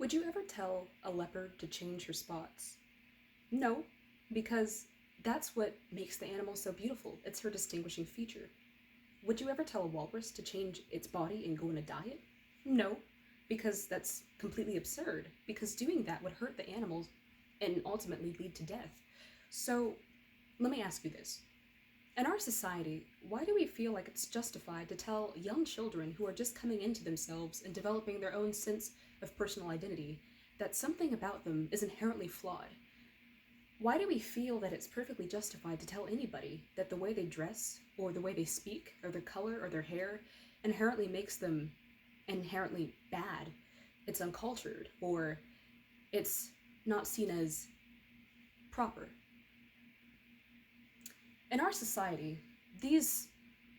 Would you ever tell a leopard to change her spots? No, because that's what makes the animal so beautiful. It's her distinguishing feature. Would you ever tell a walrus to change its body and go on a diet? No, because that's completely absurd, because doing that would hurt the animals and ultimately lead to death. So, let me ask you this. In our society, why do we feel like it's justified to tell young children who are just coming into themselves and developing their own sense of personal identity that something about them is inherently flawed? Why do we feel that it's perfectly justified to tell anybody that the way they dress, or the way they speak, or their color, or their hair inherently makes them inherently bad? It's uncultured, or it's not seen as proper. In our society, these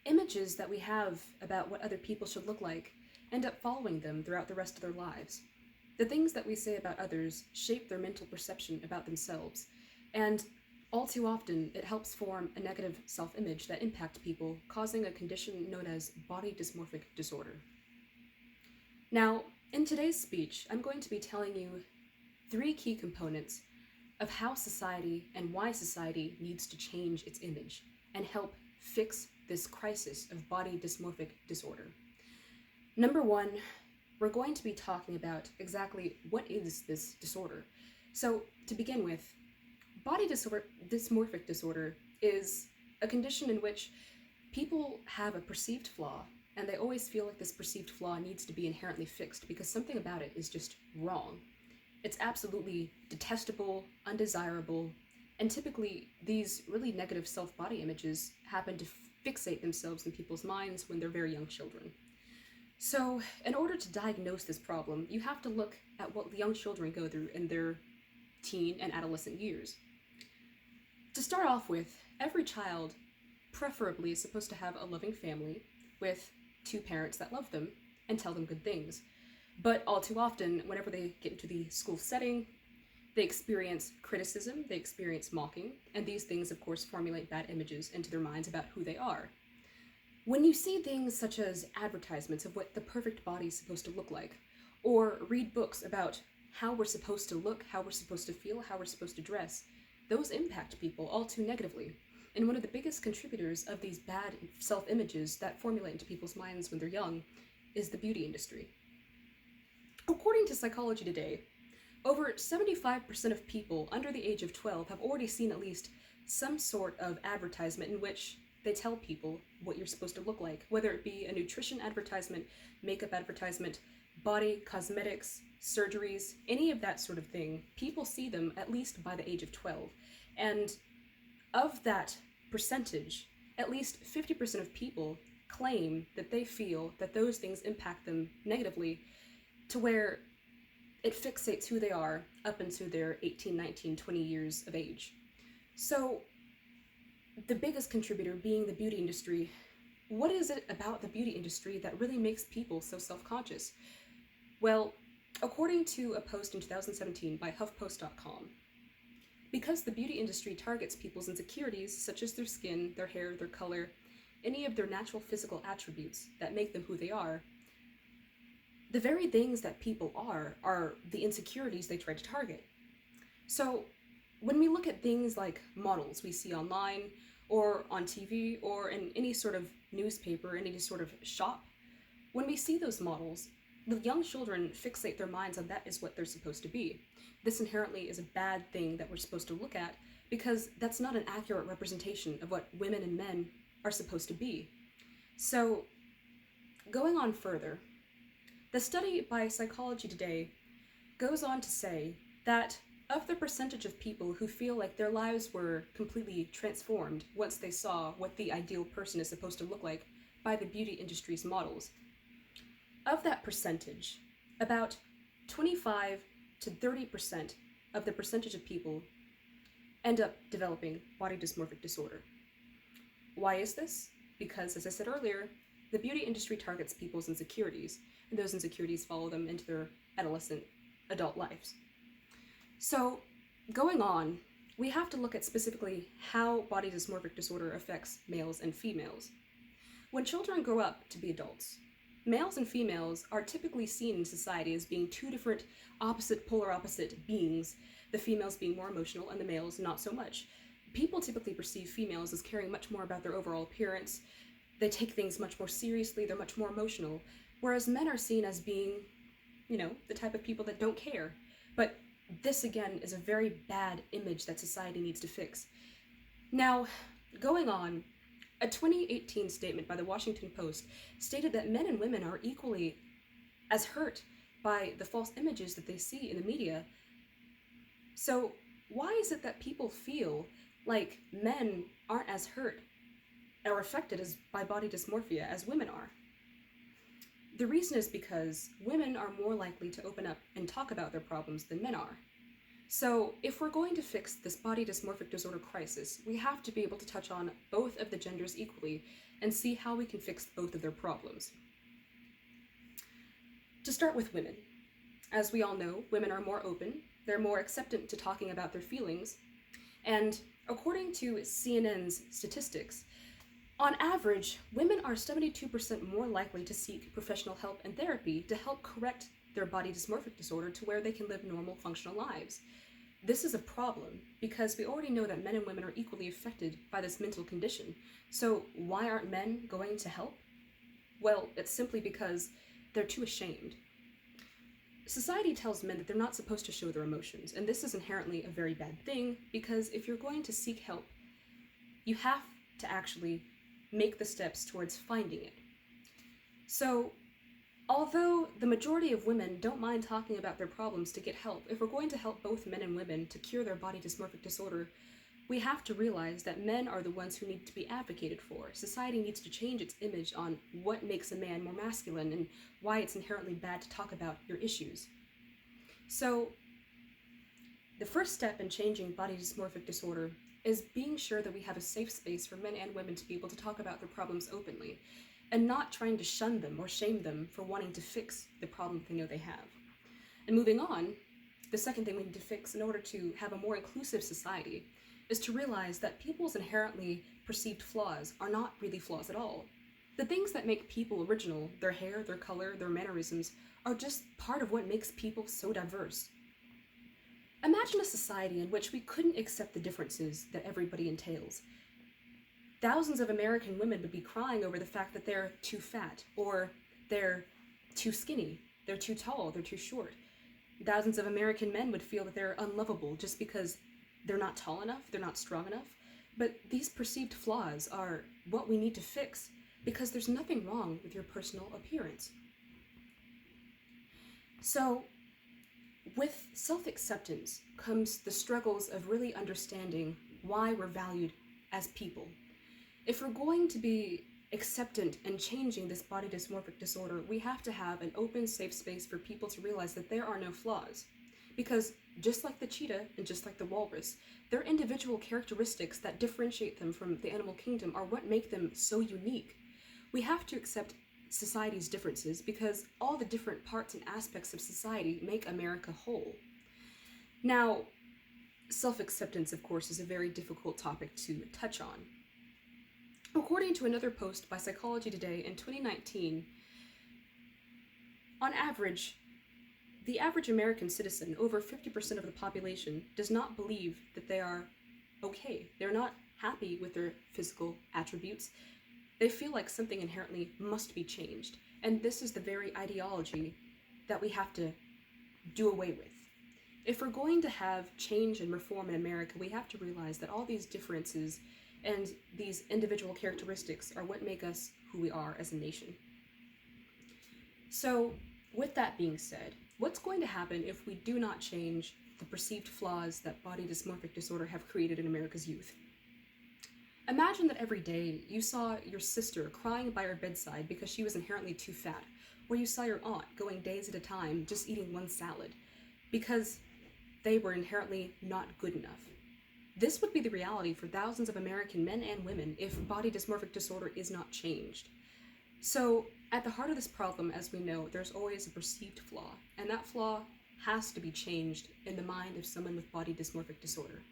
images that we have about what other people should look like end up following them throughout the rest of their lives. The things that we say about others shape their mental perception about themselves, and all too often it helps form a negative self-image that impacts people, causing a condition known as body dysmorphic disorder. Now, in today's speech, I'm going to be telling you three key components of how society and why society needs to change its image and help fix this crisis of body dysmorphic disorder. Number one, we're going to be talking about exactly what is this disorder. So, to begin with, dysmorphic disorder is a condition in which people have a perceived flaw, and they always feel like this perceived flaw needs to be inherently fixed because something about it is just wrong. It's absolutely detestable, undesirable, and typically these really negative self-body images happen to fixate themselves in people's minds when they're very young children. So, in order to diagnose this problem, you have to look at what young children go through in their teen and adolescent years. To start off with, every child preferably is supposed to have a loving family with two parents that love them and tell them good things. But all too often, whenever they get into the school setting, they experience criticism, they experience mocking, and these things, of course, formulate bad images into their minds about who they are. When you see things such as advertisements of what the perfect body is supposed to look like, or read books about how we're supposed to look, how we're supposed to feel, how we're supposed to dress, those impact people all too negatively. And one of the biggest contributors of these bad self-images that formulate into people's minds when they're young is the beauty industry. According to Psychology Today, over 75% of people under the age of 12 have already seen at least some sort of advertisement in which they tell people what you're supposed to look like, whether it be a nutrition advertisement, makeup advertisement, body, cosmetics, surgeries, any of that sort of thing. People see them at least by the age of 12. And of that percentage, at least 50% of people claim that they feel that those things impact them negatively to where it fixates who they are up into their 18, 19, 20 years of age. So, the biggest contributor being the beauty industry. What is it about the beauty industry that really makes people so self-conscious? Well, according to a post in 2017 by HuffPost.com, because the beauty industry targets people's insecurities, such as their skin, their hair, their color, any of their natural physical attributes that make them who they are, the very things that people are the insecurities they try to target. So, when we look at things like models we see online, or on TV, or in any sort of newspaper, in any sort of shop, when we see those models, the young children fixate their minds on that is what they're supposed to be. This inherently is a bad thing that we're supposed to look at, because that's not an accurate representation of what women and men are supposed to be. So, going on further, the study by Psychology Today goes on to say that of the percentage of people who feel like their lives were completely transformed once they saw what the ideal person is supposed to look like by the beauty industry's models, of that percentage, about 25 to 30% of the percentage of people end up developing body dysmorphic disorder. Why is this? Because, as I said earlier, the beauty industry targets people's insecurities, and those insecurities follow them into their adolescent adult lives. So, going on, we have to look at specifically how body dysmorphic disorder affects males and females. When children grow up to be adults, Males and females are typically seen in society as being two different polar opposite beings, the females being more emotional and the males not so much. People typically perceive females as caring much more about their overall appearance. They take things much more seriously, they're much more emotional, whereas men are seen as being, the type of people that don't care. But this, again, is a very bad image that society needs to fix. Now, going on, a 2018 statement by the Washington Post stated that men and women are equally as hurt by the false images that they see in the media. So why is it that people feel like men aren't as hurt or affected by body dysmorphia as women are? The reason is because women are more likely to open up and talk about their problems than men are. So if we're going to fix this body dysmorphic disorder crisis, we have to be able to touch on both of the genders equally and see how we can fix both of their problems. To start with women. As we all know, women are more open, they're more acceptant to talking about their feelings, and according to CNN's statistics, on average, women are 72% more likely to seek professional help and therapy to help correct their body dysmorphic disorder to where they can live normal, functional lives. This is a problem because we already know that men and women are equally affected by this mental condition. So why aren't men going to help? Well, it's simply because they're too ashamed. Society tells men that they're not supposed to show their emotions, and this is inherently a very bad thing because if you're going to seek help, you have to actually make the steps towards finding it. So, although the majority of women don't mind talking about their problems to get help, if we're going to help both men and women to cure their body dysmorphic disorder, we have to realize that men are the ones who need to be advocated for. Society needs to change its image on what makes a man more masculine and why it's inherently bad to talk about your issues. So, the first step in changing body dysmorphic disorder is being sure that we have a safe space for men and women to be able to talk about their problems openly, and not trying to shun them or shame them for wanting to fix the problem they know they have. And moving on, the second thing we need to fix in order to have a more inclusive society is to realize that people's inherently perceived flaws are not really flaws at all. The things that make people original, their hair, their color, their mannerisms, are just part of what makes people so diverse. Imagine a society in which we couldn't accept the differences that everybody entails. Thousands of American women would be crying over the fact that they're too fat, or they're too skinny, they're too tall, they're too short. Thousands of American men would feel that they're unlovable just because they're not tall enough, they're not strong enough. But these perceived flaws are what we need to fix because there's nothing wrong with your personal appearance. So, with self-acceptance comes the struggles of really understanding why we're valued as people. If we're going to be acceptant and changing this body dysmorphic disorder, we have to have an open, safe space for people to realize that there are no flaws. Because just like the cheetah and just like the walrus, their individual characteristics that differentiate them from the animal kingdom are what make them so unique. We have to accept society's differences because all the different parts and aspects of society make America whole. Now, self-acceptance, of course, is a very difficult topic to touch on. According to another post by Psychology Today in 2019, on average, the average American citizen, over 50% of the population, does not believe that they are okay. They're not happy with their physical attributes. They feel like something inherently must be changed. And this is the very ideology that we have to do away with. If we're going to have change and reform in America, we have to realize that all these differences and these individual characteristics are what make us who we are as a nation. So, with that being said, what's going to happen if we do not change the perceived flaws that body dysmorphic disorder have created in America's youth? Imagine that every day you saw your sister crying by her bedside because she was inherently too fat, or you saw your aunt going days at a time just eating one salad because they were inherently not good enough. This would be the reality for thousands of American men and women if body dysmorphic disorder is not changed. So, at the heart of this problem, as we know, there's always a perceived flaw, and that flaw has to be changed in the mind of someone with body dysmorphic disorder.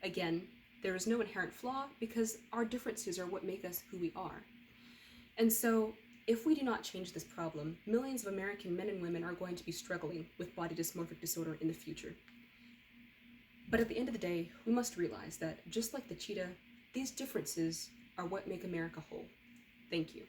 Again, there is no inherent flaw because our differences are what make us who we are. And so, If we do not change this problem, millions of American men and women are going to be struggling with body dysmorphic disorder in the future. But at the end of the day, we must realize that, just like the cheetah, these differences are what make America whole. Thank you.